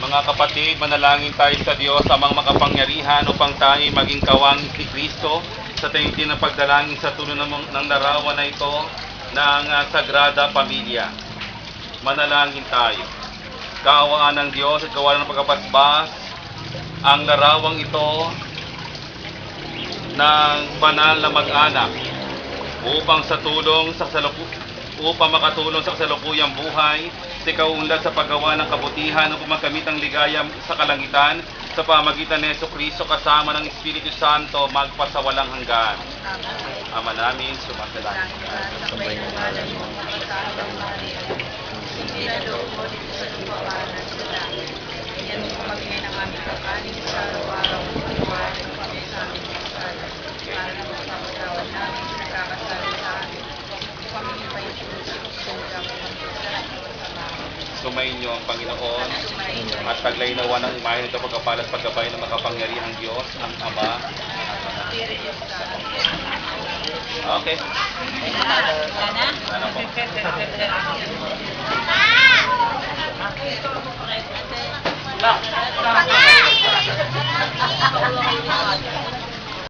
Mga kapatid, manalangin tayo sa Diyos amang makapangyarihan upang tayo maging kawang ni Kristo sa taimtim ng pagdalangin sa tulong ng larawan na ito ng Sagrada Pamilya. Manalangin tayo. Kaawaan ng Diyos at kaawaan ng pagkapasbas ang larawang ito ng banal na mag-anak upang makatulong sa kasalukuyang buhay, sa kaunlad sa paggawa ng kabutihan upang makamit ang ligaya sa kalangitan sa pamagitan ni Jesucristo kasama ng Espiritu Santo magpasawalang hanggan. Ama namin, sumasalangit ka. Sabay ng ngalan mo, pagkakataon ng Maria. Sinilalo mo dito sa lupaan at sa langit. Yan mo kami ng aming kakanin sa araw-araw. Iwanan mo kami sa aming kasala. Para na magpapatawad namin sa nakakasala sa amin. Kami ipahintulot sa ulang ng Sumainyo ang Panginoon at paglainawa ng imahe nito pagkapalas pagkabay ng makapangyarihang Diyos, ang Ama. Okay.